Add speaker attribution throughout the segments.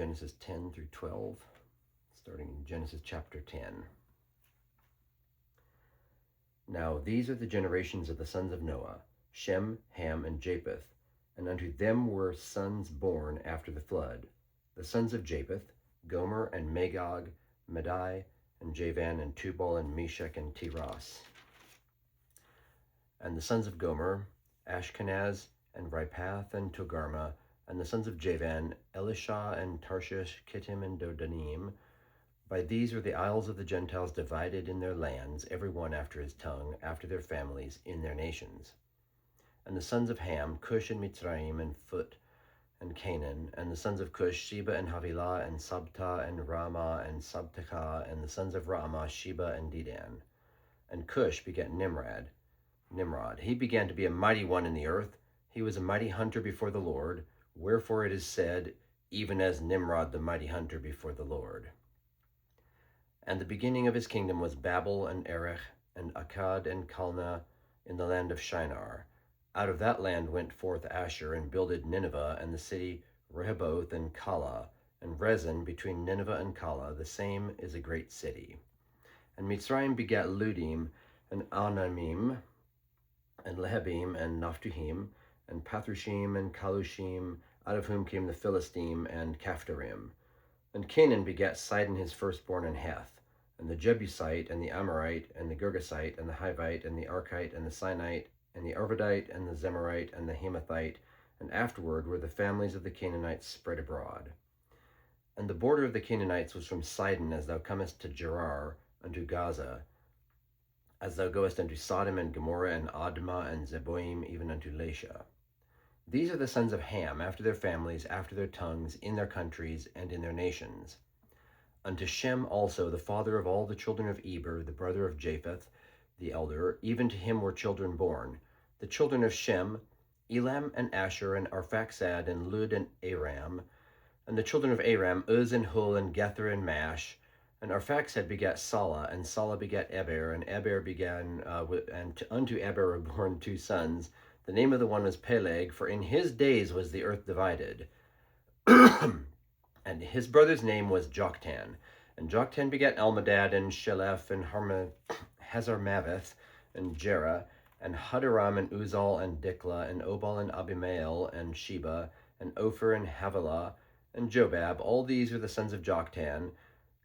Speaker 1: Genesis 10 through 12, starting in Genesis chapter 10. Now these are the generations of the sons of Noah, Shem, Ham, and Japheth, and unto them were sons born after the flood. The sons of Japheth, Gomer, and Magog, Madai, and Javan, and Tubal, and Meshech, and Tiras. And the sons of Gomer, Ashkenaz, and Ripath, and Togarmah, and the sons of Javan, Elisha, and Tarshish, Kittim, and Dodanim. By these are the isles of the Gentiles divided in their lands, every one after his tongue, after their families, in their nations. And the sons of Ham, Cush, and Mitzrayim, and Phut, and Canaan. And the sons of Cush, Sheba, and Havilah, and Sabta, and Ramah, and Sabtechah. And the sons of Ramah, Sheba, and Dedan. And Cush begat Nimrod. He began to be a mighty one in the earth. He was a mighty hunter before the Lord. Wherefore it is said, even as Nimrod the mighty hunter before the Lord. And the beginning of his kingdom was Babel, and Erech, and Akkad, and Calneh, in the land of Shinar. Out of that land went forth Asher, and builded Nineveh, and the city Rehoboth, and Calah, and Rezin between Nineveh and Calah. The same is a great city. And Mitzrayim begat Ludim, and Anamim, and Lehebim, and Naphtuhim, and Pathrushim, and Kalushim, out of whom came the Philistine, and Caphtorim. And Canaan begat Sidon his firstborn, and Heth, and the Jebusite, and the Amorite, and the Girgasite, and the Hivite, and the Archite, and the Sinite, and the Arvadite, and the Zemarite, and the Hamathite, and afterward were the families of the Canaanites spread abroad. And the border of the Canaanites was from Sidon, as thou comest to Gerar, unto Gaza, as thou goest unto Sodom, and Gomorrah, and Admah, and Zeboim, even unto Lasha. These are the sons of Ham, after their families, after their tongues, in their countries, and in their nations. Unto Shem also, the father of all the children of Eber, the brother of Japheth, the elder, even to him were children born. The children of Shem, Elam, and Asher, and Arphaxad, and Lud, and Aram. And the children of Aram, Uz, and Hul, and Gether, and Mash. And Arphaxad begat Salah, and Salah begat Eber, and Eber began, and unto Eber were born two sons. The name of the one was Peleg, for in his days was the earth divided. And his brother's name was Joktan. And Joktan begat Almadad, and Sheleph, and Hazarmaveth, and Jerah, and Hadaram, and Uzal, and Diklah, and Obal, and Abimael, and Sheba, and Ophir, and Havilah, and Jobab. All these are the sons of Joktan.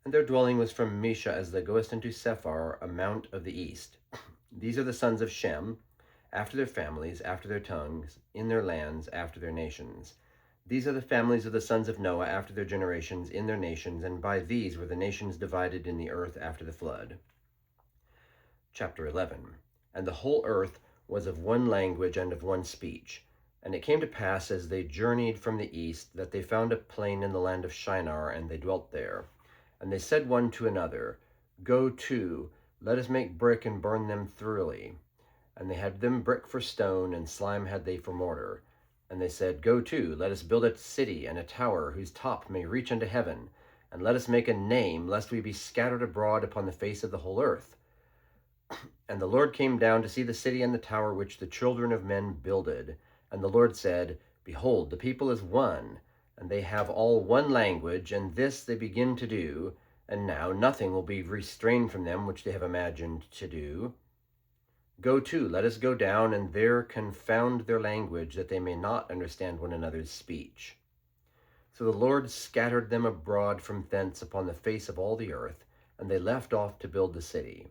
Speaker 1: And their dwelling was from Mesha, as thou goest unto Sephar, a mount of the east. These are the sons of Shem, after their families, after their tongues, in their lands, after their nations. These are the families of the sons of Noah, after their generations, in their nations, and by these were the nations divided in the earth after the flood. Chapter 11. And the whole earth was of one language and of one speech. And it came to pass, as they journeyed from the east, that they found a plain in the land of Shinar, and they dwelt there. And they said one to another, Go to, let us make brick and burn them thoroughly. And they had them brick for stone, and slime had they for mortar. And they said, Go to, let us build a city and a tower, whose top may reach unto heaven, and let us make a name, lest we be scattered abroad upon the face of the whole earth. And the Lord came down to see the city and the tower which the children of men builded. And the Lord said, Behold, the people is one, and they have all one language, and this they begin to do, and now nothing will be restrained from them which they have imagined to do. Go to, let us go down, and there confound their language, that they may not understand one another's speech. So the Lord scattered them abroad from thence upon the face of all the earth, and they left off to build the city.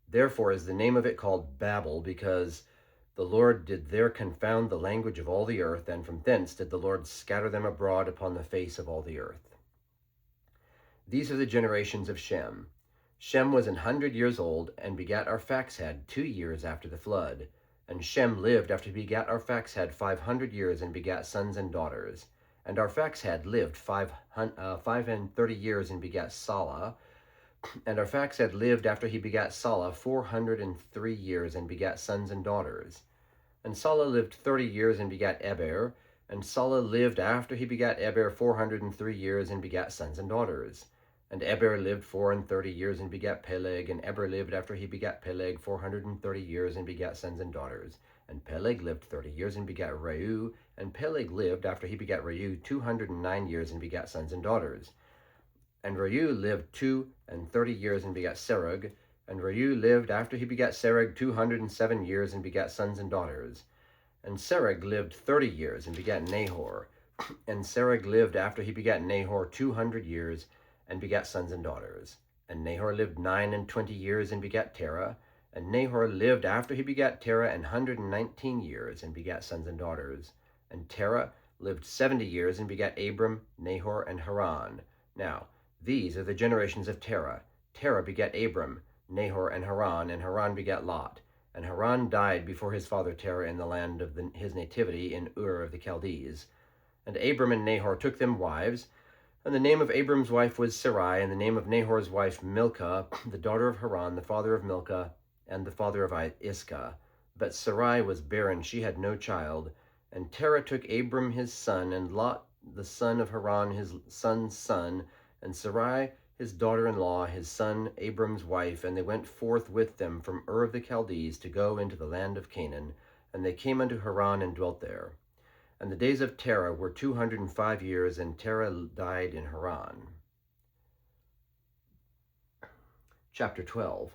Speaker 1: Therefore is the name of it called Babel, because the Lord did there confound the language of all the earth, and from thence did the Lord scatter them abroad upon the face of all the earth. These are the generations of Shem. Shem was 100 years old, and begat Arphaxad 2 years after the flood. And Shem lived after he begat Arphaxad 500 years, and begat sons and daughters. And Arphaxad lived 530 years, and begat Salah. And Arphaxad lived after he begat Salah 403 years, and begat sons and daughters. And Salah lived 30 years, and begat Eber. And Salah lived after he begat Eber 403 years, and begat sons and daughters. And Eber lived 34 years, and begat Peleg. And Eber lived after he begat Peleg 430 years, and begat sons and daughters. And Peleg lived 30 years and begat Reu. And Peleg lived after he begat Reu 209 years and begat sons and daughters. And Reu lived 32 years and begat Serug. And Reu lived after he begat Serug 207 years and begat sons and daughters. And Serug lived 30 years and begat Nahor. And Serug lived after he begat Nahor 200 years and begat sons and daughters. And Nahor lived 29 years and begat Terah. And Nahor lived after he begat Terah 119 years and begat sons and daughters. And Terah lived 70 years and begat Abram, Nahor, and Haran. Now, these are the generations of Terah. Terah begat Abram, Nahor, and Haran begat Lot. And Haran died before his father Terah in the land of his nativity in Ur of the Chaldees. And Abram and Nahor took them wives, and the name of Abram's wife was Sarai, and the name of Nahor's wife Milcah, the daughter of Haran, the father of Milcah, and the father of Iscah. But Sarai was barren, she had no child. And Terah took Abram his son, and Lot the son of Haran his son's son, and Sarai his daughter-in-law, his son Abram's wife, and they went forth with them from Ur of the Chaldees to go into the land of Canaan. And they came unto Haran and dwelt there. And the days of Terah were 205 years, and Terah died in Haran. Chapter 12.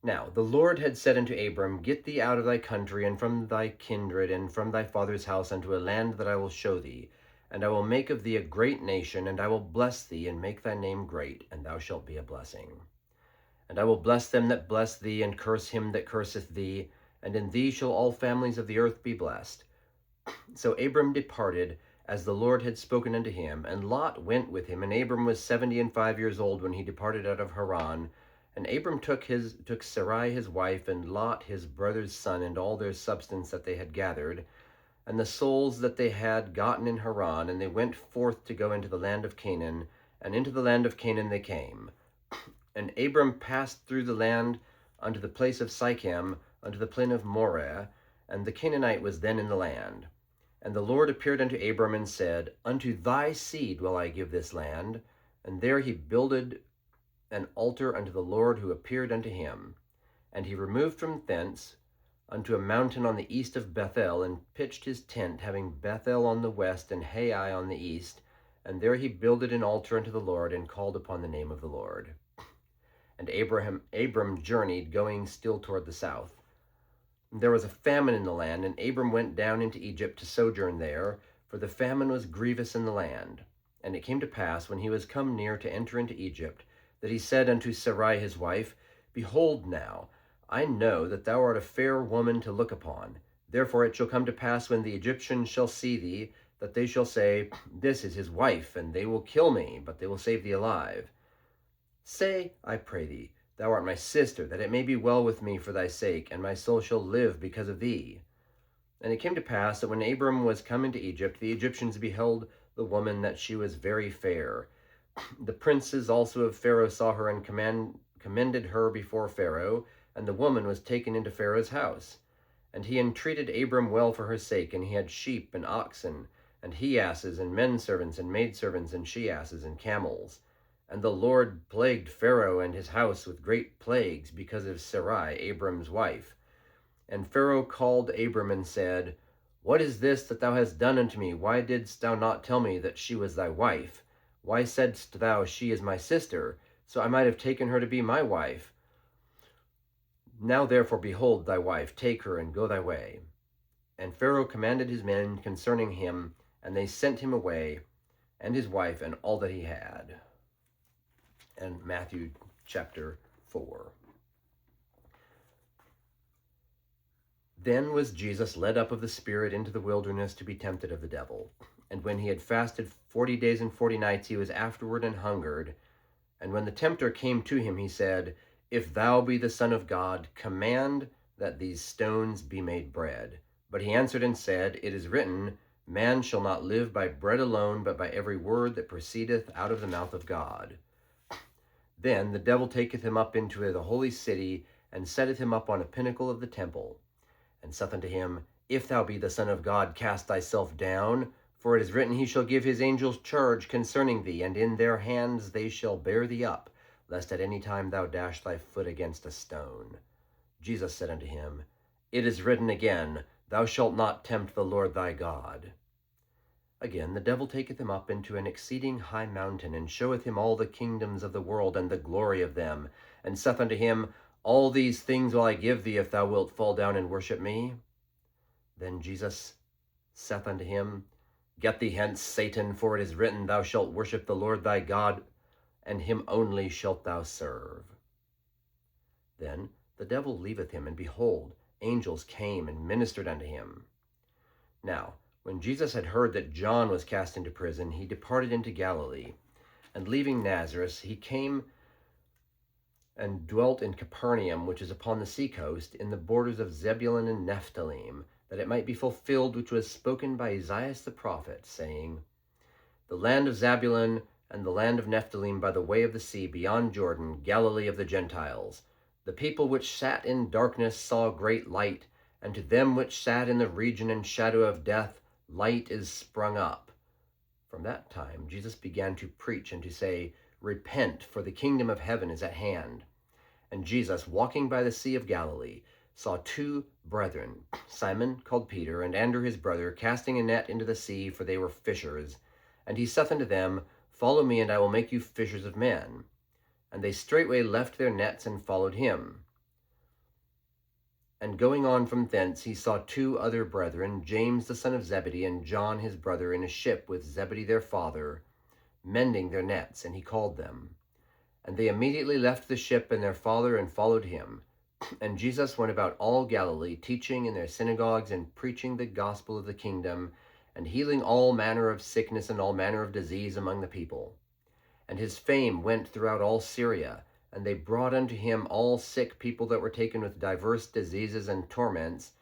Speaker 1: Now the Lord had said unto Abram, Get thee out of thy country, and from thy kindred, and from thy father's house, unto a land that I will show thee. And I will make of thee a great nation, and I will bless thee, and make thy name great, and thou shalt be a blessing. And I will bless them that bless thee, and curse him that curseth thee, and in thee shall all families of the earth be blessed. So Abram departed, as the Lord had spoken unto him, and Lot went with him. And Abram was 75 years old when he departed out of Haran. And Abram took Sarai his wife, and Lot his brother's son, and all their substance that they had gathered, and the souls that they had gotten in Haran, and they went forth to go into the land of Canaan, and into the land of Canaan they came. And Abram passed through the land unto the place of Sichem, unto the plain of Moreh, and the Canaanite was then in the land. And the Lord appeared unto Abram and said, Unto thy seed will I give this land. And there he builded an altar unto the Lord who appeared unto him. And he removed from thence unto a mountain on the east of Bethel, and pitched his tent, having Bethel on the west and Hai on the east. And there he builded an altar unto the Lord, and called upon the name of the Lord. And Abram journeyed, going still toward the south. There was a famine in the land, and Abram went down into Egypt to sojourn there, for the famine was grievous in the land. And it came to pass, when he was come near to enter into Egypt, that he said unto Sarai his wife, Behold now, I know that thou art a fair woman to look upon. Therefore it shall come to pass, when the Egyptians shall see thee, that they shall say, This is his wife, and they will kill me, but they will save thee alive. Say, I pray thee, Thou art my sister, that it may be well with me for thy sake, and my soul shall live because of thee. And it came to pass that when Abram was come into Egypt, the Egyptians beheld the woman, that she was very fair. The princes also of Pharaoh saw her, and commended her before Pharaoh, and the woman was taken into Pharaoh's house. And he entreated Abram well for her sake, and he had sheep and oxen, and he-asses, and men-servants, and maidservants, and she-asses, and camels. And the Lord plagued Pharaoh and his house with great plagues because of Sarai, Abram's wife. And Pharaoh called Abram and said, What is this that thou hast done unto me? Why didst thou not tell me that she was thy wife? Why saidst thou, She is my sister? So I might have taken her to be my wife. Now therefore, behold thy wife, take her, and go thy way. And Pharaoh commanded his men concerning him, and they sent him away, and his wife, and all that he had. And Matthew chapter 4. Then was Jesus led up of the Spirit into the wilderness to be tempted of the devil. And when he had fasted 40 days and 40 nights, he was afterward and hungered. And when the tempter came to him, he said, If thou be the Son of God, command that these stones be made bread. But he answered and said, It is written, Man shall not live by bread alone, but by every word that proceedeth out of the mouth of God. Then the devil taketh him up into the holy city, and setteth him up on a pinnacle of the temple, and saith unto him, If thou be the Son of God, cast thyself down, for it is written, He shall give his angels charge concerning thee, and in their hands they shall bear thee up, lest at any time thou dash thy foot against a stone. Jesus said unto him, It is written again, Thou shalt not tempt the Lord thy God. Again, the devil taketh him up into an exceeding high mountain, and showeth him all the kingdoms of the world and the glory of them, and saith unto him, All these things will I give thee, if thou wilt fall down and worship me. Then Jesus saith unto him, Get thee hence, Satan, for it is written, Thou shalt worship the Lord thy God, and him only shalt thou serve. Then the devil leaveth him, and behold, angels came and ministered unto him. Now, when Jesus had heard that John was cast into prison, he departed into Galilee, and leaving Nazareth, he came and dwelt in Capernaum, which is upon the sea coast, in the borders of Zebulun and Nephthalim, that it might be fulfilled which was spoken by Isaiah the prophet, saying, The land of Zebulun and the land of Nephthalim by the way of the sea beyond Jordan, Galilee of the Gentiles. The people which sat in darkness saw great light, and to them which sat in the region and shadow of death, light is sprung up. From that time Jesus began to preach and to say, Repent, for the kingdom of heaven is at hand. And Jesus, walking by the sea of Galilee, saw two brethren, Simon called Peter, and Andrew his brother, casting a net into the sea, for they were fishers. And he saith unto them, Follow me, and I will make you fishers of men. And they straightway left their nets and followed him. And going on from thence, he saw two other brethren, James the son of Zebedee, and John his brother, in a ship with Zebedee their father, mending their nets, and he called them. And they immediately left the ship and their father, and followed him. And Jesus went about all Galilee, teaching in their synagogues, and preaching the gospel of the kingdom, and healing all manner of sickness and all manner of disease among the people. And his fame went throughout all Syria, and they brought unto him all sick people that were taken with divers diseases and torments,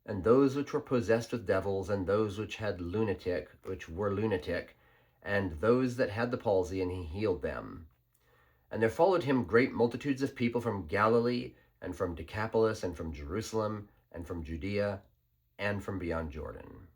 Speaker 1: and those which were possessed with devils, and those which were lunatic, and those that had the palsy, and he healed them. And there followed him great multitudes of people from Galilee, and from Decapolis, and from Jerusalem, and from Judea, and from beyond Jordan.